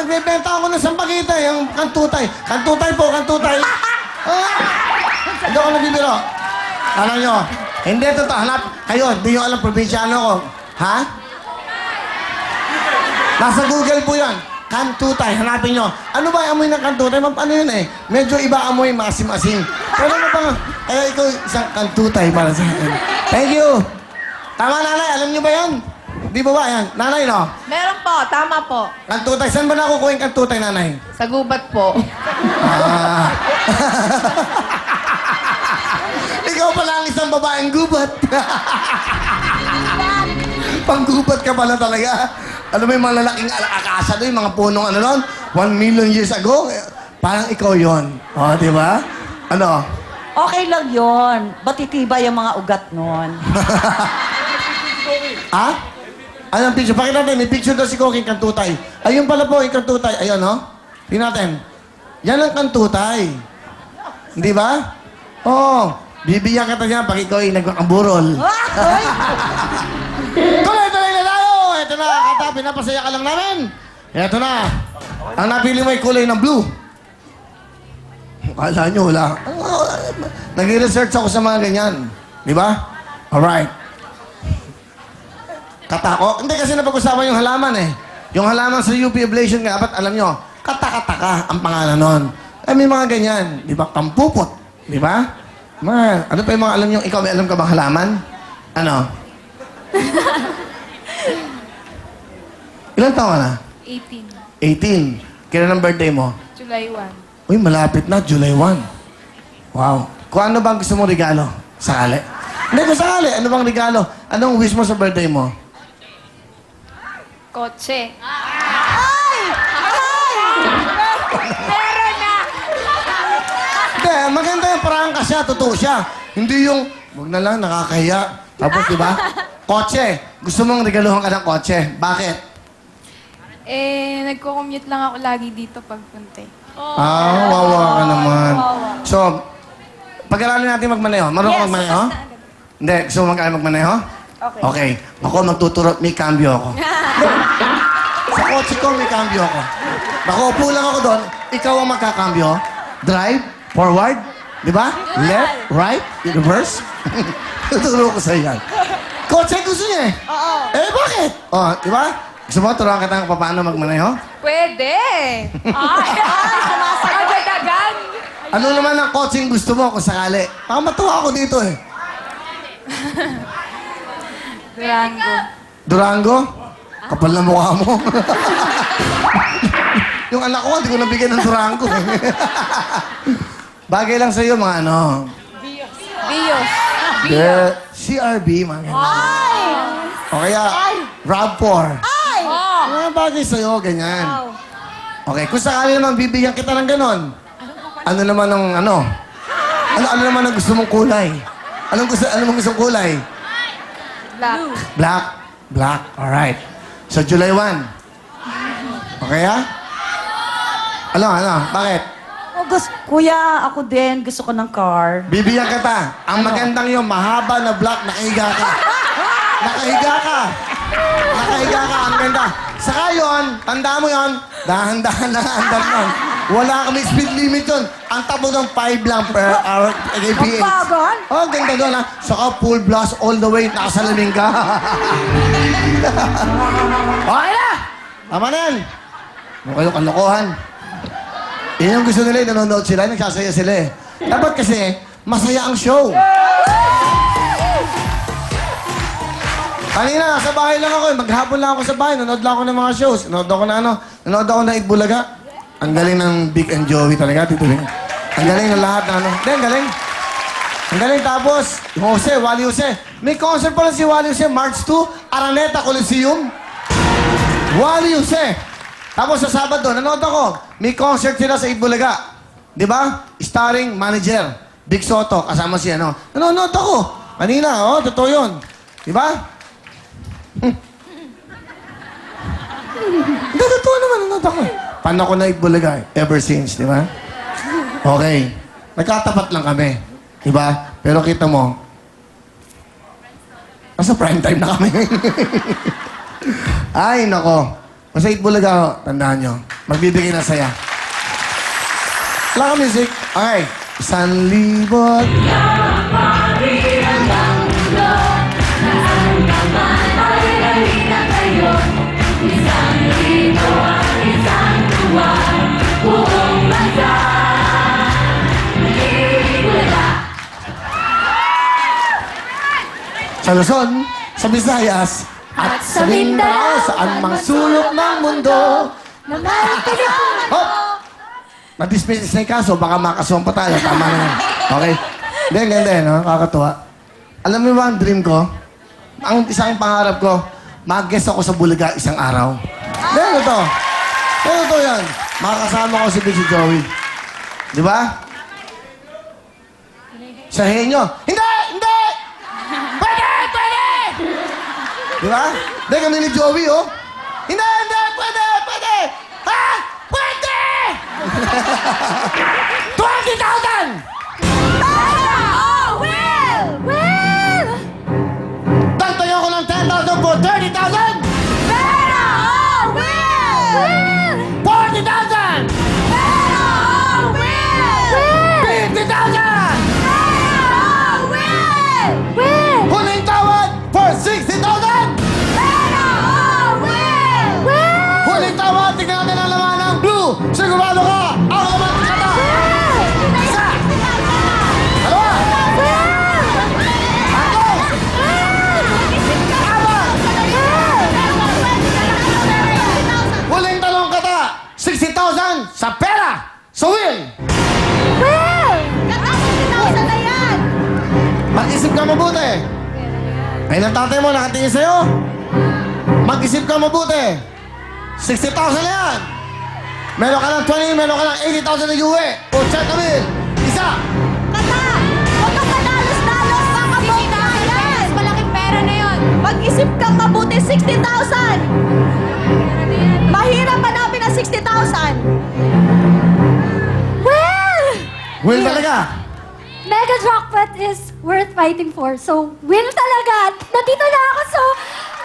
nagbebenta ako ng sampagita, yung kantutay. Kantutay po, kantutay. Hindi ako nagbibiro. Alam nyo, hindi totoo. Hanap kayo, hindi nyo alam probinsyano ko. Ha? Nasa Google po yan. Kantutay, hanapin nyo. Ano ba yung amoy ng kantutay? Ano yun eh? Medyo iba amoy, masim-asim. Pero ano ba? Ikaw isang kantutay para sa akin. Thank you. Tama, nanay. Alam nyo ba yan? Di ba ba yan? Nanay, no? Meron po, tama po. Kantutay. Saan ba nakukuha yung kantutay, nanay? Sa gubat po. Ah. Ikaw pala ang isang babaeng gubat. Panggubat ka pala talaga. Ano ba yung mga lalaking akasa doon, yung mga punong ano noon? 1 million years ago? Parang ikaw yon. O, di ba? Ano? Okay lang yon. Ba't itibay yung mga ugat nun? Ha? Anong picture? Pakita natin, may picture daw si Koking Kantutay. Ayun pala po, yung Kantutay. Ayun, no? Tingnan natin. Yan ang Kantutay. Di ba? Oo. Bibigyan kita niya pag ikaw ay nagkakamburol. Tuloy-tuloy na tayo! Ito na, kata, pinapasaya ka lang namin. Ito na. Ang napili mo ay kulay ng blue. Kala nyo, wala. Nag-research ako sa mga ganyan. Di ba? Alright. Katako? Hindi kasi napag-usapan yung halaman eh. Yung halaman sa UP Ablation nga, dapat alam nyo, katakataka ang pangalan nun. Eh, may mga ganyan. Di ba? Kampupot. Di ba? Man, ano pa yung mga alam nyo? Ikaw, may alam ka bang halaman? Ano? Ilan taon ka na? 18. 18. Kailan ang birthday mo? July 1. Uy, malapit na. July 1. Wow. Kung ano bang gusto mong regalo? Sakali? Hindi, kung sakali. Ano bang regalo? Anong wish mo sa birthday mo? Kotse. Hindi, maganda yung parang ka siya. Totoo siya. Hindi yung, wag na lang, nakakahiya. Tapos, di ba? Kotse. Gusto mong regaluhan ka ng kotse. Bakit? Nagko-commute lang ako lagi dito pagpunta. Wawa ka naman. So, pag-aralin natin magmaneho. Marunong ka magmaneho? Hindi, gusto mo magmaneho? Okay. Okay. Ako magtuturo, may cambio ako. Sa kotse ko, may cambio ako. Nakaupo lang ako doon, ikaw ang magkakambyo. Drive, forward, di ba? Left, right, reverse. Tuturo ko sa'yo yan. Kotse gusto niya eh. Oo. Eh, bakit? Oh, di ba? Gusto mo, turuan kita kung paano magmaneho? Pwede! Agad-agad! Ano naman ang coaching gusto mo kung sakali? Baka matuwa ako dito eh. Durango. Durango? Kapal na mukha mo. Yung anak ko, hindi ko nabigyan ng Durango. Bagay lang sa'yo, mga ano. Bios. CRB, mga ganyan. O kaya, RAV4. Mga bagay sa'yo, ganyan. Okay, kung sakali naman bibigyan kita ng ganon, ano naman ang ano? Ano naman ang gusto mong kulay? Ano mong gustong kulay? Black. Black. Black. Alright. So, July 1. Okay, ha? Ano? Bakit? Kuya, ako din. Gusto ko ng car. Bibigyan kita. Ang magandang yung mahaba na black, nakahiga ka. Nakahiga ka. Nakahiga ka. Ang ganda. Saka yun, tanda mo yun, dahan-dahan lang ang andar nun. Wala kami speed limit yun. Ang tabo ng 5 lang per hour kph. Magbagal? Oh, ang ganda doon ha. Saka full blast all the way, nakasalamin ka. Okay na! Tama na yan. Huwag kayong kalokohan. Yan yung gusto nila, nanonood sila, nagsasaya sila eh. Dapat kasi, masaya ang show. Kanina, sa bahay lang ako eh. Maghapon lang ako sa bahay. Nanood lang ako ng mga shows. Nanood ako ng Itbulaga. Ang galing ng Big and Joey talaga, Tito Bing. Ang galing ng lahat ng ano. Hindi, ang galing. Ang galing. Tapos, Wally Jose. May concert pala si Wally Jose, March 2, Araneta Coliseum. Wally Jose. Tapos sa Sabado, nanood ako. May concert sila sa Itbulaga. Di ba? Starring manager, Big Soto, kasama si ano. Nanonood ako. Kanina, totoo yun. Di ba? Hindi, totoo naman. Nanonood ako. Paano ko na Itbulaga? Ever since, di ba? Okay. Nagkatapat lang kami. Di ba? Pero kita mo, nasa prime time na kami. Ay, nako. Sa Itbulaga, tandaan nyo, Magbibigay ng saya. Wala ka music? Okay. 1,000. Sa Luzon, sa Visayas, at sa Mindanao, saan mang sulok ng mundo. Hop! Na-dismiss na yung kaso, baka makasuhan pa tayo. Tama na yan. Okay? Hindi, ganda no? Kakatuwa. Alam mo ba ang dream ko? Ang isang pangarap ko, mag-guest ako sa Bulaga isang araw. Hindi, ito. Ito yan. Makakasama ko si Big Joey. Di ba? Sahin nyo, hindi! Hindi! Pwede! Pwede! Di ba? Hindi, kami ni Joey, oh. Hindi! Hindi! Pwede! Pwede! Ha? Pwede! 20,000! Oh, Will! Will! Tantayan ko ng 10,000 for 30,000! Pera! Oh, Will! Will! 40,000! Pera! Oh, Will! Will! 50,000! Pera! Oh, Will! Will! Huling tawad for 60,000! Pera! Oh, Will! Will! Huling tawad, tignan natin ang laman ng blue! Sigurado ka! Ang laman ng kata! Isa! Dalawa! Tatlo! Huling talong kata! 60,000 sa pera! Sa will! Mag-isip ka mabuti! Ay, ng tatay mo nakatingin sa'yo? Mag-isip ka mabuti! 60,000 na yan! Meron ka ng 20, meron ka ng 80,000 na iuwi! O, check na will! Isa! Malaking pera na yun. Mag-isip kang mabuti, 60,000! Mahirap hanapin ang 60,000! Will! Will talaga! Mega jackpot is worth fighting for. So, win talaga. Nandito na ako. So,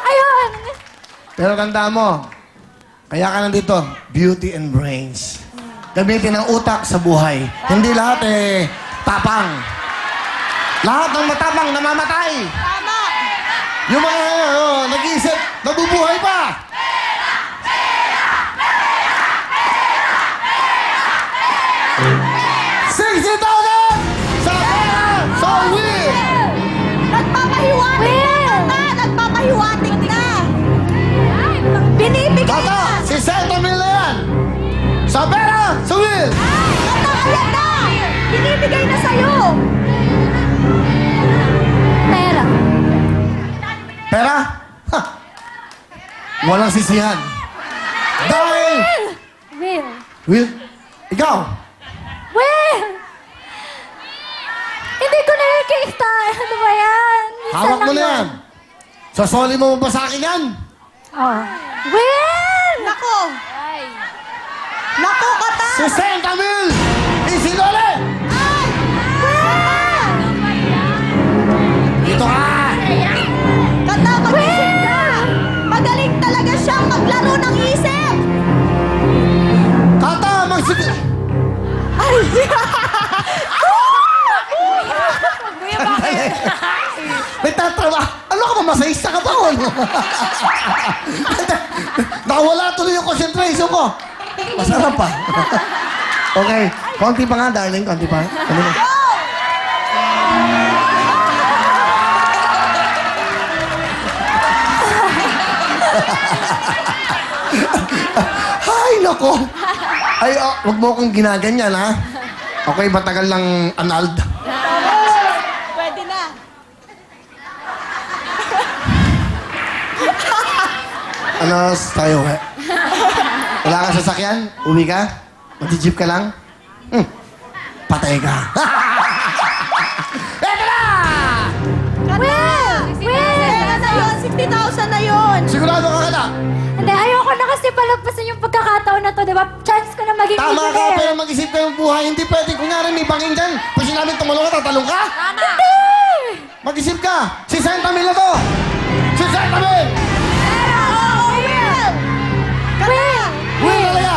ayun. Pero tanda mo, kaya ka nandito, beauty and brains. Gamitin ang utak sa buhay. Hindi lahat tapang. Lahat ng matapang namamatay. Tama! Yung mga nag-iisip, nabubuhay pa. $60,000 sa pera, sa will. Nagpapahiwatig na tama! Nagpapahiwatig na! Binibigay Tata, na! si Santa Mil na yan. Sa pera, sa will. Tata, ayan na! Binibigay na sa'yo! Pera. Pera? Ha! Walang sisihan. Dahil, Will. Will, ikaw, Will! Hindi ko na yung kita. Ano ba yan? Minsan hawak mo lang na yan. Sasoli mo ba sa akin yan? Oh. Will! Nako! Nako, kata! Si Santa Mil! Isinole! Dito ka! Kata, mag-isip ka! Magaling talaga siyang maglaro ng isip! Kata, magsig... Ay! Kuya, bakit? May tatrawa. Ano ka ba? Masayista ka ba? Ano? Nakawala tuloy yung concentration ko. Masarap pa. Okay. Konti pa nga, darling. Konti pa. Konti pa. Ay, nako. Ay, wag mo akong ginaganyan, ha? Okay, matagal lang anald. Pwede na. Ano tayo, eh? Wala ka sasakyan? Uwi ka? Mag-jeep ka lang? Patay ka. Eto na! Will! Pera na yun! 60,000 na yun! Sigurado ka na? Hindi, ayoko na kasi palagpasan yung pagkakataon na to, di ba? Chance ko na maging Tama ka, millionaire. pero mag-isip ka ng buhay. Hindi pwede. Kunyari may bangin dyan. Pag sinabing tumalong ka, tatalong ka? Tama! Mag-isip ka. Si Santa Mil na to. Si Santa Mil! Pera! Oo, Will! Kata! Will talaga.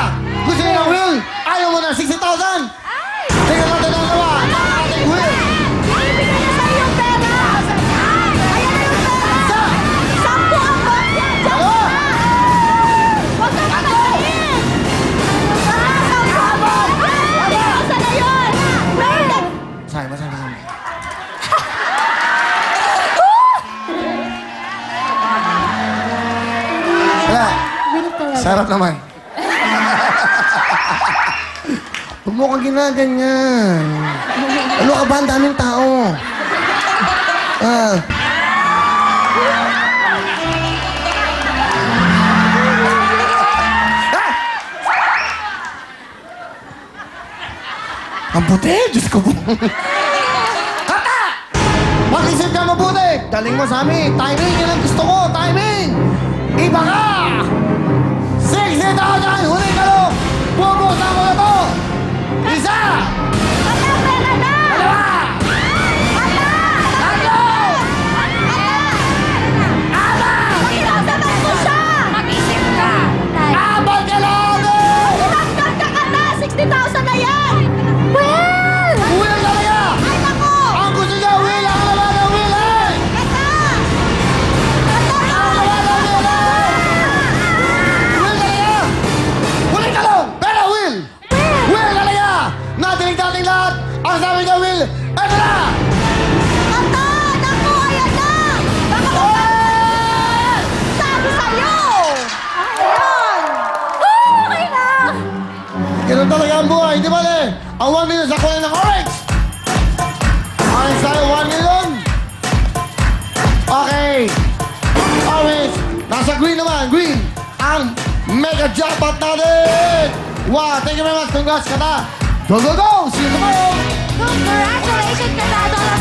Huwag mo kang ginaganyan. Ano ka ba? Ang daming tao. Ah. Ah! Ang puti! Diyos ko po. Kata! Mag-isip ka mabuti! Galing mo sa amin. Timing! Yan ang gusto ko! Timing! Iba ka! 60,000! Huli ka lo! Bubusan mo na to! Isa! Kata, pera na! Dalawa! Tatlo! Pakinasaman mo siya! Mag-isip ka. Apat ka lang! Tinanggal ka, Kata! 60,000 na yan! Well! Will talaga! Ay, naku! Ang gusto niya, Will! Ang laban ng Will! Eh! Kata! Kata! Ang laban ng Will! Eh! Will talaga! Huli ka lang! Pero Will! Will talaga! Natinig natin lahat! Ang sabi niya, Will! Eto na! Kata! Naku! Ayan na! Baka sabi sa'yo! Ayan! Okay na! Ganun talaga ang buhay, di ba, Le? Ang 1 million sa kulay ng orange! Orange tayo, 1 million! Okay! Orange! Nasa green naman, green! Ang mega jackpot natin! Wow, thank you very much! Congrats, Kata! Go, go, go! See you tomorrow! Congratulations, Kata!